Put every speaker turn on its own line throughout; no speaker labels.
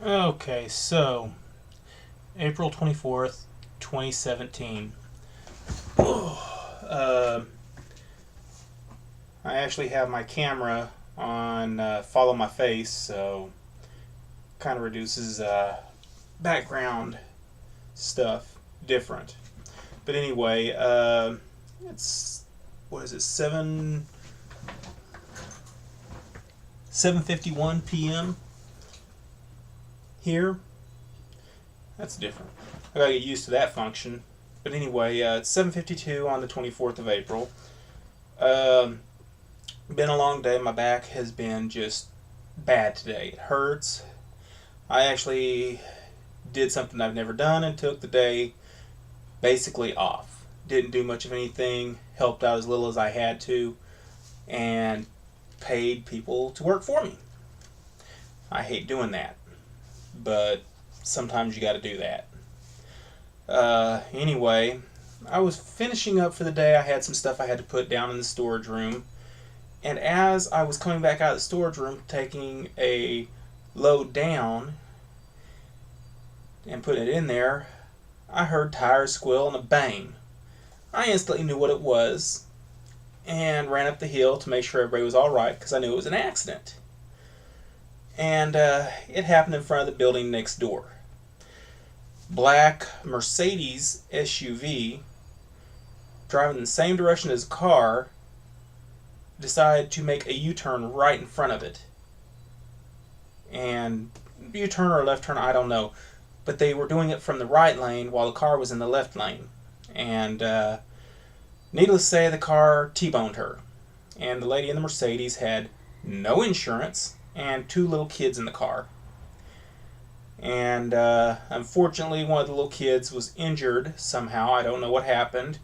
Okay, so April 24th, 2017. Uh, I actually have my camera on follow my face, so kind of reduces background stuff different. But anyway, it's what is it 7:51 p.m. here. That's different. I gotta get used to that function. But anyway, it's 7:52 on the 24th of April. Um, Been a long day. My back has been just bad today. It hurts. I actually did something I've never done and took the day basically off. Didn't do much of anything. Helped out as little as I had to, and paid people to work for me. I hate doing that, but sometimes you got to do that. Anyway, I was finishing up for the day. I had some stuff I had to put down in the storage room. And as I was coming back out of the storage room, taking a load down and putting it in there, I heard tires squeal and a bang. I instantly knew what it was and ran up the hill to make sure everybody was alright because I knew it was an accident. And it happened in front of the building next door. Black Mercedes SUV driving in the same direction as a car decided to make a U-turn right in front of it. And U-turn or left turn, I don't know. But they were doing it from the right lane while the car was in the left lane. And needless to say, the car T-boned her. And the lady in the Mercedes had no insurance and two little kids in the car. And unfortunately, one of the little kids was injured somehow. I don't know what happened.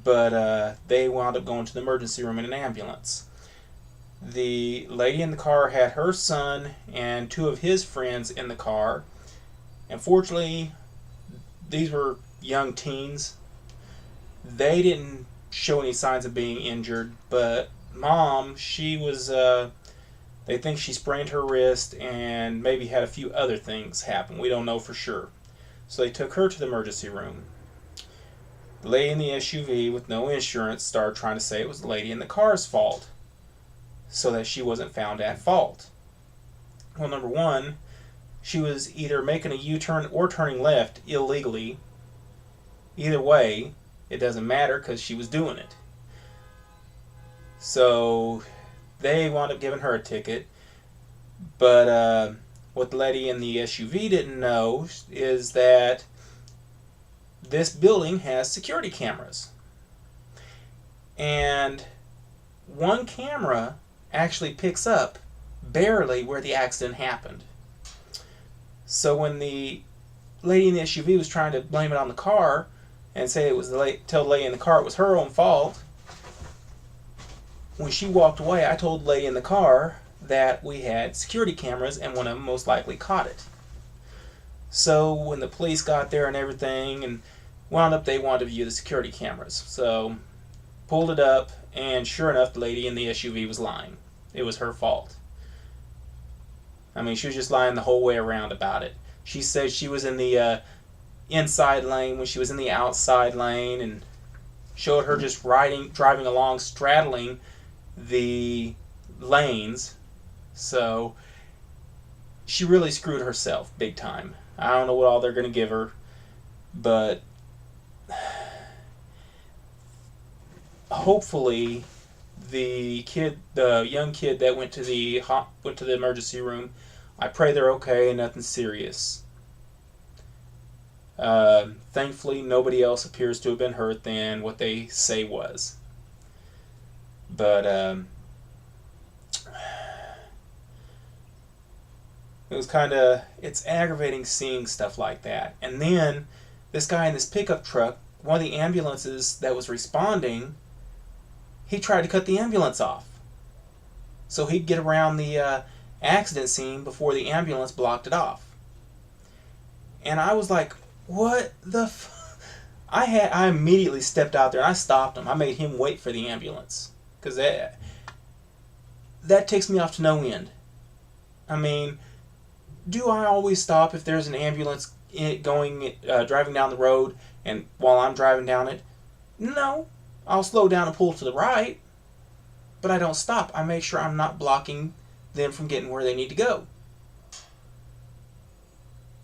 But they wound up going to the emergency room in an ambulance. The lady in the car had her son and two of his friends in the car. Unfortunately, these were young teens. They didn't show any signs of being injured, but mom, she was, they think she sprained her wrist and maybe had a few other things happen. We don't know for sure. So they took her to the emergency room. The lady in the SUV with no insurance started trying to say it was the lady in the car's fault so that she wasn't found at fault. Well, number one, she was either making a U-turn or turning left illegally. Either way, it doesn't matter because she was doing it. So they wound up giving her a ticket. But what the lady in the SUV didn't know is that this building has security cameras. And one camera actually picks up barely where the accident happened. So when the lady in the SUV was trying to blame it on the car and say it was tell the lady in the car it was her own fault, when she walked away, I told the lady in the car that we had security cameras and one of them most likely caught it. So when the police got there and everything and wound up, they wanted to view the security cameras. So pulled it up, and sure enough, the lady in the SUV was lying. It was her fault. I mean, she was just lying the whole way around about it. She said she was in the inside lane when she was in the outside lane, and showed her just driving along, straddling the lanes. So she really screwed herself big time. I don't know what all they're going to give her, but hopefully the young kid that went to the emergency room, I pray they're okay and nothing serious. Thankfully, nobody else appears to have been hurt than what they say was. But it's aggravating seeing stuff like that. And then this guy in this pickup truck, one of the ambulances that was responding, he tried to cut the ambulance off so he'd get around the accident scene before the ambulance blocked it off. And I was like, what the I immediately stepped out there and I stopped him. I made him wait for the ambulance because that takes me off to no end. I mean, Do I always stop if there's an ambulance driving down the road and while I'm driving down it? No. I'll slow down and pull to the right, but I don't stop. I make sure I'm not blocking them from getting where they need to go.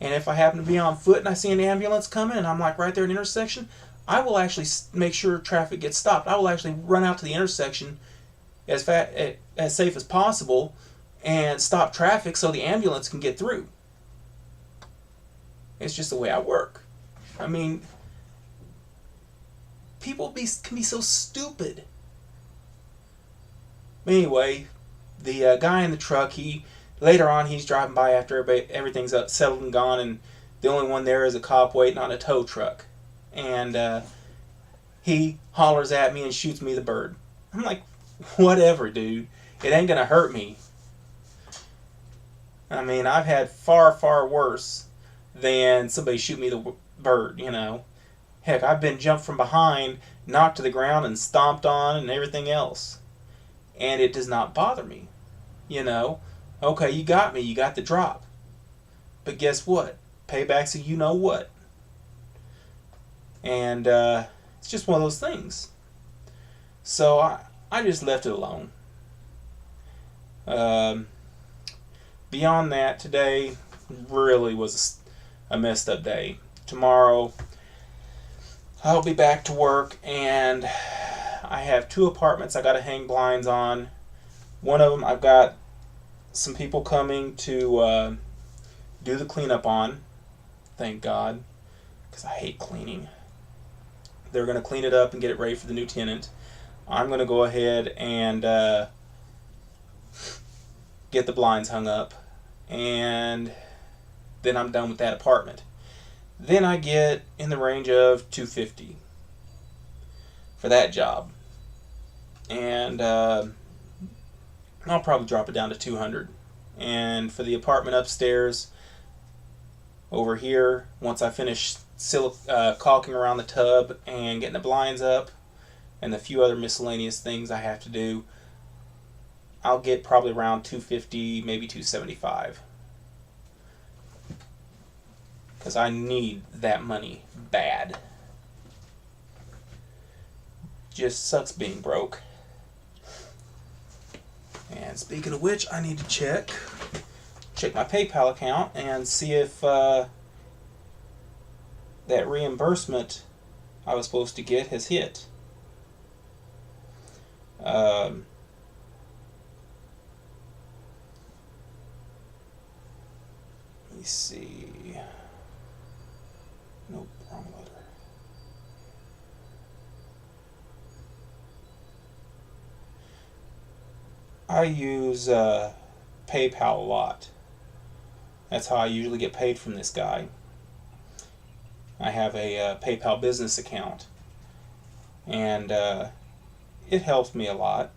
And if I happen to be on foot and I see an ambulance coming and I'm like right there at an intersection, I will actually make sure traffic gets stopped. I will actually run out to the intersection as safe as possible and stop traffic so the ambulance can get through. It's just the way I work. I mean, people can be so stupid. Anyway, the guy in the truck, later on he's driving by after everything's settled and gone, and the only one there is a cop waiting on a tow truck, and he hollers at me and shoots me the bird. I'm like, whatever, dude. It ain't gonna hurt me. I mean, I've had far, far worse than somebody shoot me the bird, you know. Heck, I've been jumped from behind, knocked to the ground, and stomped on, and everything else. And it does not bother me, you know. Okay, you got me, you got the drop. But guess what? Payback's a you-know-what. And it's just one of those things. So I just left it alone. Beyond that, today really was a messed up day. Tomorrow, I'll be back to work, and I have 2 apartments I got to hang blinds on. One of them I've got some people coming to do the cleanup on. Thank God, because I hate cleaning. They're going to clean it up and get it ready for the new tenant. I'm going to go ahead and get the blinds hung up, and then I'm done with that apartment. Then I get in the range of $250 for that job, and I'll probably drop it down to $200. And for the apartment upstairs, over here, once I finish caulking around the tub and getting the blinds up, and the few other miscellaneous things I have to do, I'll get probably around $250, maybe $275. Because I need that money bad. Just sucks being broke. And speaking of which, I need to check my PayPal account and see if that reimbursement I was supposed to get has hit. Let me see. Nope, wrong letter. I use PayPal a lot. That's how I usually get paid from this guy. I have a PayPal business account, and it helps me a lot,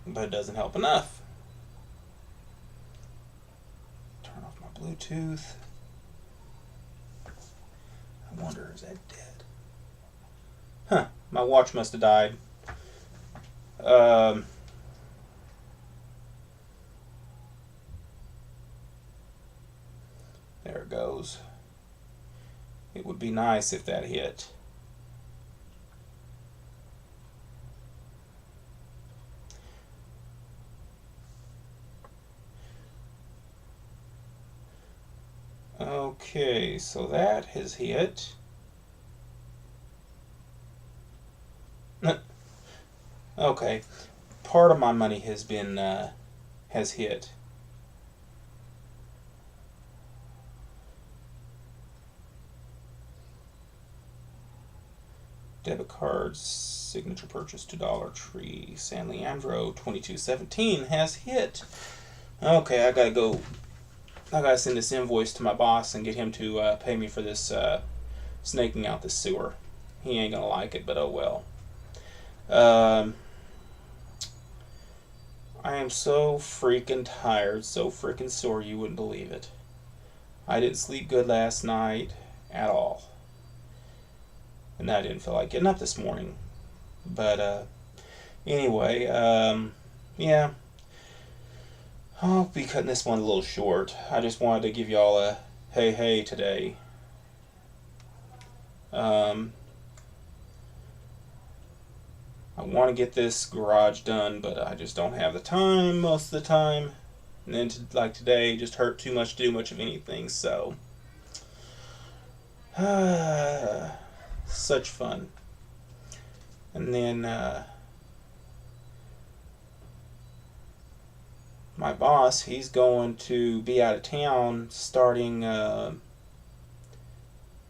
but it doesn't help enough. Turn off my Bluetooth. I wonder, is that dead? Huh, my watch must have died. There it goes. It would be nice if that hit. Okay, so that has hit. Okay, part of my money has been has hit. Debit cards, signature purchase to Dollar Tree, San Leandro 2217 has hit. Okay, I gotta send this invoice to my boss and get him to pay me for this snaking out this sewer. He ain't gonna like it, but oh well. I am so freaking tired, so freaking sore you wouldn't believe it. I didn't sleep good last night at all. And I didn't feel like getting up this morning. But anyway, yeah. I'll be cutting this one a little short. I just wanted to give y'all a hey today. I want to get this garage done, but I just don't have the time most of the time. And then like today, just hurt too much to do much of anything. So, such fun. And then my boss, he's going to be out of town starting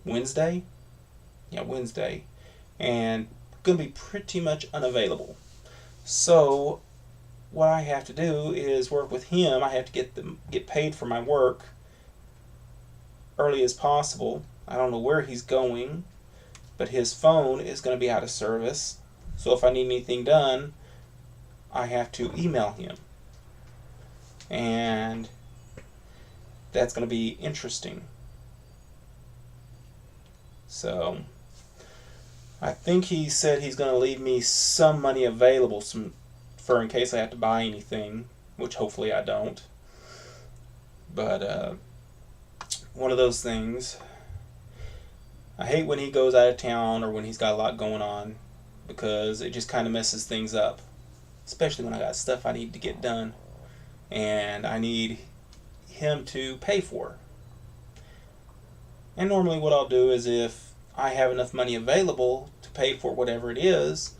Wednesday. Yeah, Wednesday. And going to be pretty much unavailable. So what I have to do is work with him. I have to get paid for my work early as possible. I don't know where he's going, but his phone is going to be out of service. So if I need anything done, I have to email him. And that's going to be interesting. So I think he said he's going to leave me some money available for in case I have to buy anything, which hopefully I don't. But one of those things. I hate when he goes out of town or when he's got a lot going on, because it just kind of messes things up, especially when I got stuff I need to get done and I need him to pay for. And normally what I'll do is, if I have enough money available to pay for whatever it is,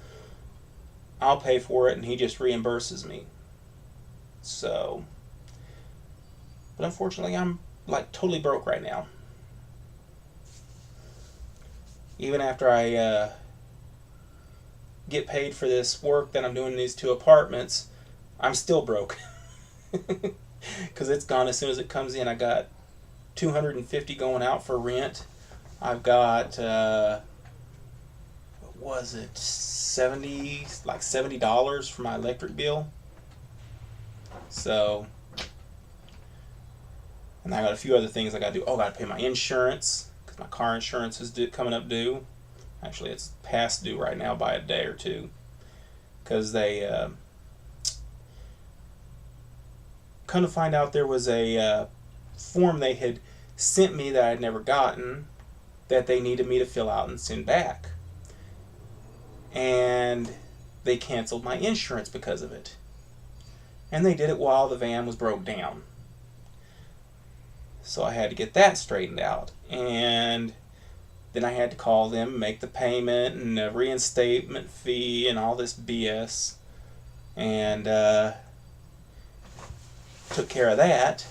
I'll pay for it and he just reimburses me. So, but unfortunately I'm like totally broke right now. Even after I get paid for this work that I'm doing in these 2 apartments, I'm still broke. Because it's gone as soon as it comes in. I got $250 going out for rent. I've got what was it, $70 for my electric bill. So, and I got a few other things I got to do. Oh, I got to pay my insurance because my car insurance is coming up due. Actually, it's past due right now by a day or two, because they come to find out there was a form they had sent me that I'd never gotten that they needed me to fill out and send back. And they canceled my insurance because of it. And they did it while the van was broke down. So I had to get that straightened out. And then I had to call them, make the payment and a reinstatement fee and all this BS. And took care of that.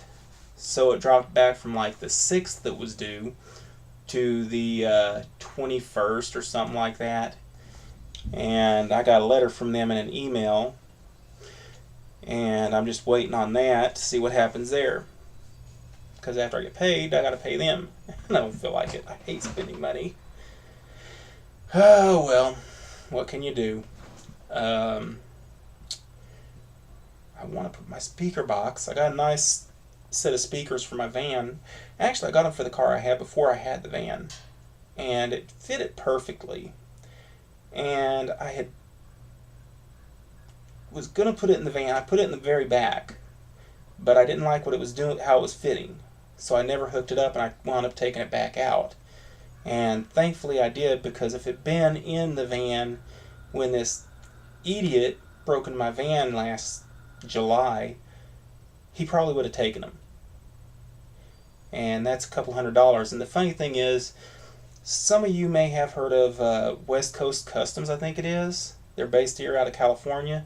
So it dropped back from like the 6th that was due to the 21st or something like that. And I got a letter from them in an email, and I'm just waiting on that to see what happens there, because after I get paid I gotta pay them, and I don't feel like it. I hate spending money. Oh well, what can you do? I want to put my speaker box. I got a nice set of speakers for my van. Actually, I got them for the car I had before I had the van, and it fit it perfectly. And I was gonna put it in the van. I put it in the very back, but I didn't like what it was doing, how it was fitting, so I never hooked it up, and I wound up taking it back out. And thankfully I did, because if it had been in the van when this idiot broke into my van last July, he probably would have taken them. And that's a couple $100. And the funny thing is, some of you may have heard of West Coast Customs, I think it is. They're based here out of California.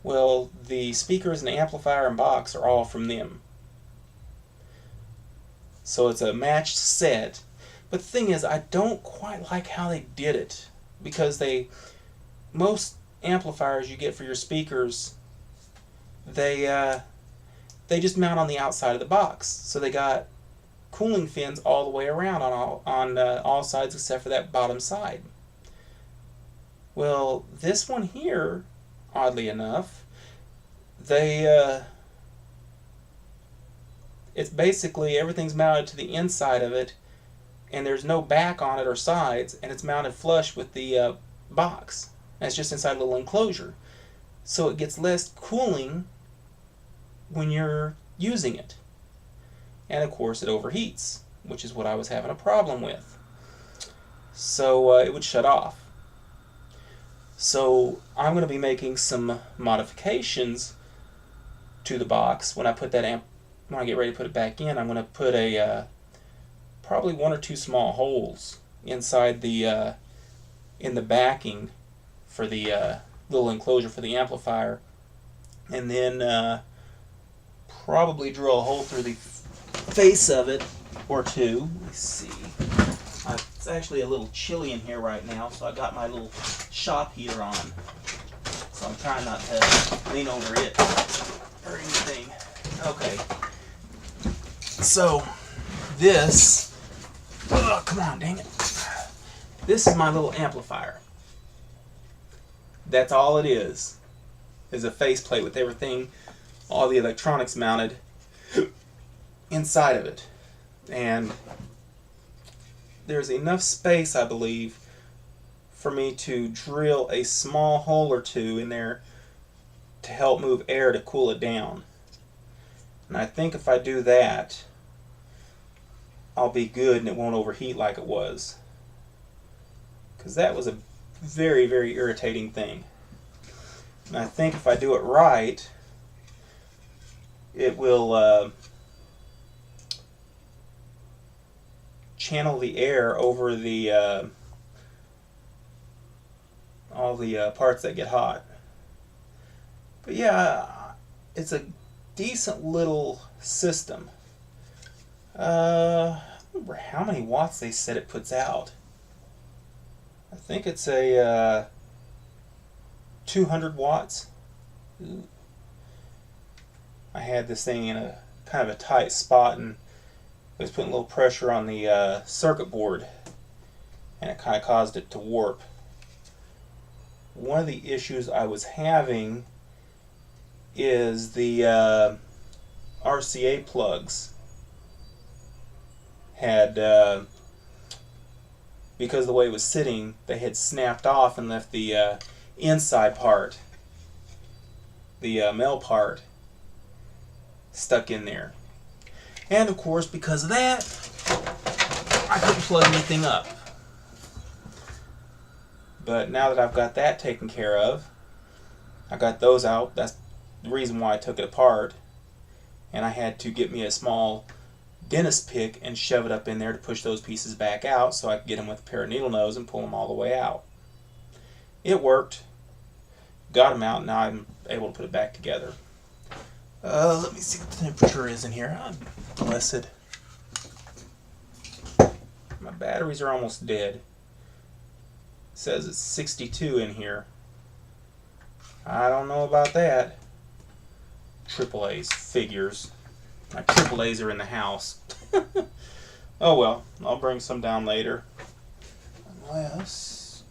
Well, the speakers and the amplifier and box are all from them. So it's a matched set. But the thing is, I don't quite like how they did it, because most amplifiers you get for your speakers, they just mount on the outside of the box. So they got cooling fins all the way around on all sides except for that bottom side. Well, this one here, oddly enough, it's basically everything's mounted to the inside of it, and there's no back on it or sides, and it's mounted flush with the box. And it's just inside a little enclosure. So it gets less cooling when you're using it. And of course it overheats, which is what I was having a problem with. So it would shut off. So I'm going to be making some modifications to the box. When I put that when I get ready to put it back in, I'm going to put a probably 1 or 2 small holes inside the in the backing for the little enclosure for the amplifier, and then probably drill a hole through the face of it or two. Let me see. It's actually a little chilly in here right now, so I got my little shop heater on. So I'm trying not to lean over it or anything. Okay. So this, oh, come on, dang it. This is my little amplifier. That's all it is a faceplate with everything, all the electronics mounted inside of it. And there's enough space, I believe, for me to drill a small hole or two in there to help move air to cool it down. And I think if I do that, I'll be good and it won't overheat like it was. Because that was a very, very irritating thing. And I think if I do it right, it will channel the air over the all the parts that get hot. But yeah, it's a decent little system. I don't remember how many watts they said it puts out. I think it's a 200 watts. Ooh. I had this thing in a kind of a tight spot, and it was putting a little pressure on the circuit board, and it kind of caused it to warp. One of the issues I was having is the RCA plugs had, because of the way it was sitting, they had snapped off and left the inside part, the male part, stuck in there. And of course, because of that, I couldn't plug anything up. But now that I've got that taken care of, I got those out. That's the reason why I took it apart. And I had to get me a small dentist pick and shove it up in there to push those pieces back out so I could get them with a pair of needle nose and pull them all the way out. It worked. Got them out, and now I'm able to put it back together. Let me see what the temperature is in here. I'm blessed. My batteries are almost dead. It says it's 62 in here. I don't know about that. AAA's figures. My AAA's are in the house. Oh well, I'll bring some down later. Unless...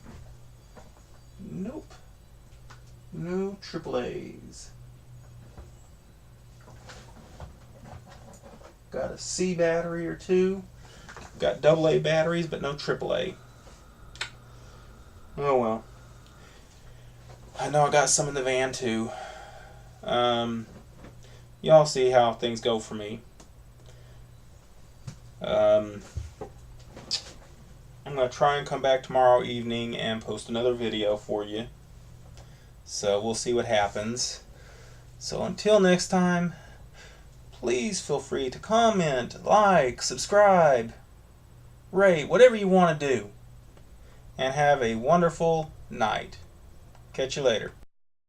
Nope. No AAA's. Got a C battery or two. Got AA batteries, but no AAA. Oh well. I know I got some in the van too. Y'all see how things go for me. I'm going to try and come back tomorrow evening and post another video for you. So we'll see what happens. So until next time, please feel free to comment, like, subscribe, rate, whatever you want to do. And have a wonderful night. Catch you later.